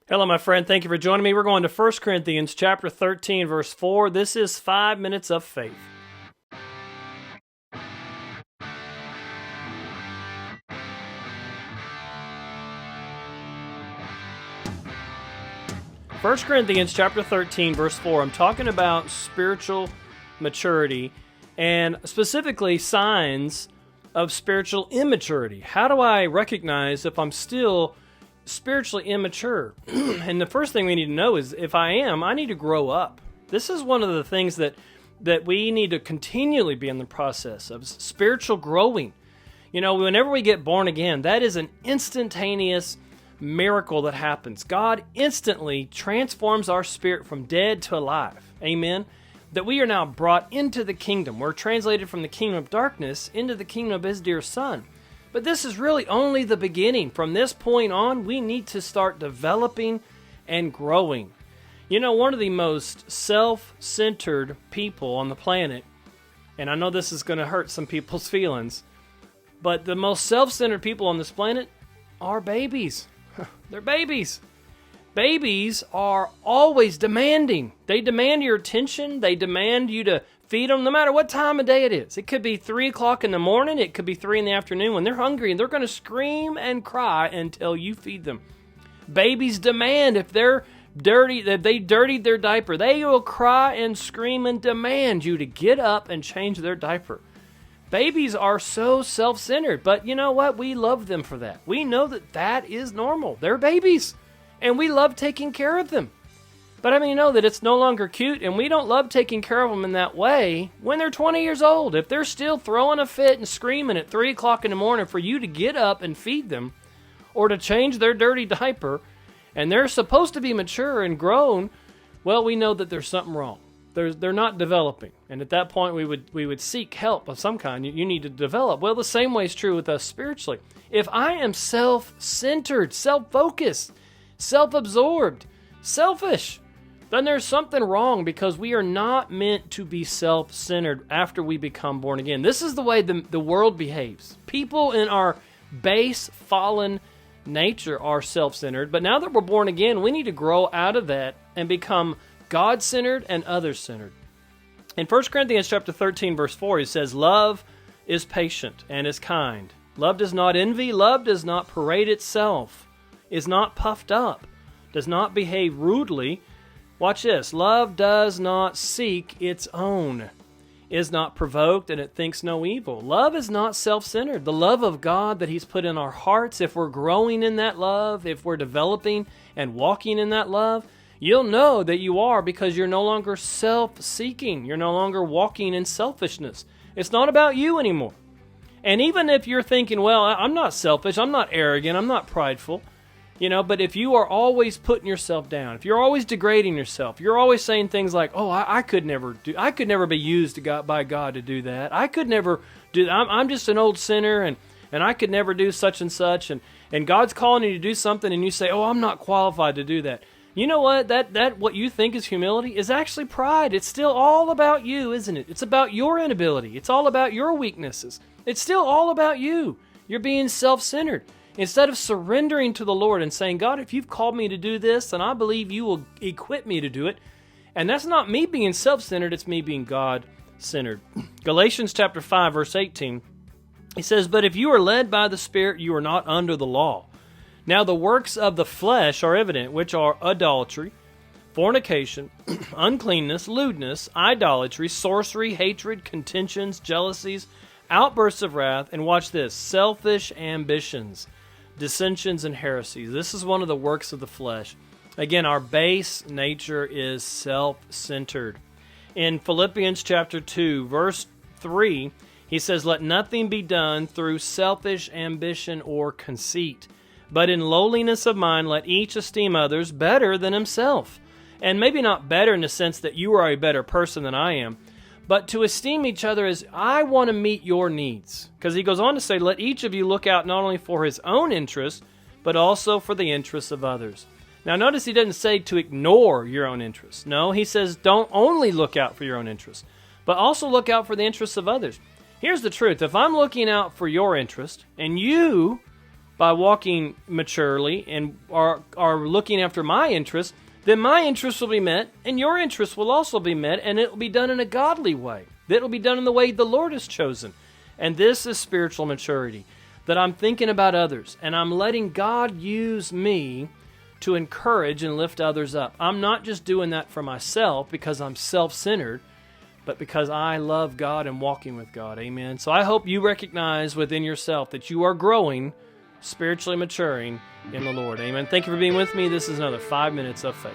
Hello, my friend. Thank you for joining me. We're going to 1 Corinthians chapter 13, verse 4. This is 5 minutes of faith. First Corinthians chapter 13, verse 4. I'm talking about spiritual maturity and specifically signs of spiritual immaturity. How do I recognize if I'm still spiritually immature? And the first thing we need to know is if I am, I need to grow up. This is one of the things that we need to continually be in the process of spiritual growing. You know, whenever we get born again, that is an instantaneous miracle that happens. God instantly transforms our spirit from dead to alive. Amen. That we are now brought into the kingdom. We're translated from the kingdom of darkness into the kingdom of His dear Son. But this is really only the beginning. From this point on, we need to start developing and growing. You know, one of the most self-centered people on the planet, and I know this is going to hurt some people's feelings, but the most self-centered people on this planet are babies. They're babies. Babies are always demanding. They demand your attention. They demand you to feed them no matter what time of day it is. It could be 3 o'clock in the morning. It could be 3 in the afternoon. When they're hungry, and they're going to scream and cry until you feed them. Babies demand if they're dirty, if they dirtied their diaper, they will cry and scream and demand you to get up and change their diaper. Babies are so self-centered, but you know what? We love them for that. We know that that is normal. They're babies, and we love taking care of them. But I mean, you know that it's no longer cute, and we don't love taking care of them in that way when they're 20 years old. If they're still throwing a fit and screaming at 3 o'clock in the morning for you to get up and feed them or to change their dirty diaper, and they're supposed to be mature and grown, well, we know that there's something wrong. They're not developing. And at that point, we would seek help of some kind. You need to develop. Well, the same way is true with us spiritually. If I am self-centered, self-focused, self-absorbed, selfish, then there's something wrong, because we are not meant to be self-centered after we become born again. This is the way the world behaves. People in our base, fallen nature are self-centered, but now that we're born again, we need to grow out of that and become God-centered and others-centered. In 1 Corinthians chapter 13, verse 4, he says, "Love is patient and is kind. Love does not envy. Love does not parade itself, is not puffed up, does not behave rudely." Watch this. "Love does not seek its own, is not provoked, and it thinks no evil." Love is not self-centered. The love of God that He's put in our hearts, if we're growing in that love, if we're developing and walking in that love, you'll know that you are, because you're no longer self-seeking. You're no longer walking in selfishness. It's not about you anymore. And even if you're thinking, well, I'm not selfish, I'm not arrogant, I'm not prideful, you know, but if you are always putting yourself down, if you're always degrading yourself, you're always saying things like, "Oh, I could never be used by God to do that. I could never do. I'm just an old sinner, and I could never do such and such." And God's calling you to do something, and you say, "Oh, I'm not qualified to do that." You know what? That what you think is humility is actually pride. It's still all about you, isn't it? It's about your inability. It's all about your weaknesses. It's still all about you. You're being self-centered. Instead of surrendering to the Lord and saying, "God, if you've called me to do this, then I believe you will equip me to do it." And that's not me being self-centered, it's me being God-centered. Galatians chapter 5, verse 18, he says, "But if you are led by the Spirit, you are not under the law. Now the works of the flesh are evident, which are adultery, fornication, uncleanness, lewdness, idolatry, sorcery, hatred, contentions, jealousies, outbursts of wrath," and watch this, "selfish ambitions, dissensions, and heresies." This is one of the works of the flesh. Again, our base nature is self-centered. In Philippians chapter 2, verse 3, he says, "Let nothing be done through selfish ambition or conceit, but in lowliness of mind let each esteem others better than himself." And maybe not better in the sense that you are a better person than I am, but to esteem each other as I want to meet your needs. Because he goes on to say, "Let each of you look out not only for his own interests, but also for the interests of others." Now notice he doesn't say to ignore your own interests. No, he says don't only look out for your own interests, but also look out for the interests of others. Here's the truth. If I'm looking out for your interest, and you by walking maturely and are looking after my interests, then my interests will be met, and your interests will also be met, and it will be done in a godly way. It will be done in the way the Lord has chosen. And this is spiritual maturity, that I'm thinking about others, and I'm letting God use me to encourage and lift others up. I'm not just doing that for myself because I'm self-centered, but because I love God and walking with God. Amen. So I hope you recognize within yourself that you are growing, spiritually maturing in the Lord. Amen. Thank you for being with me. This is another 5 Minutes of Faith.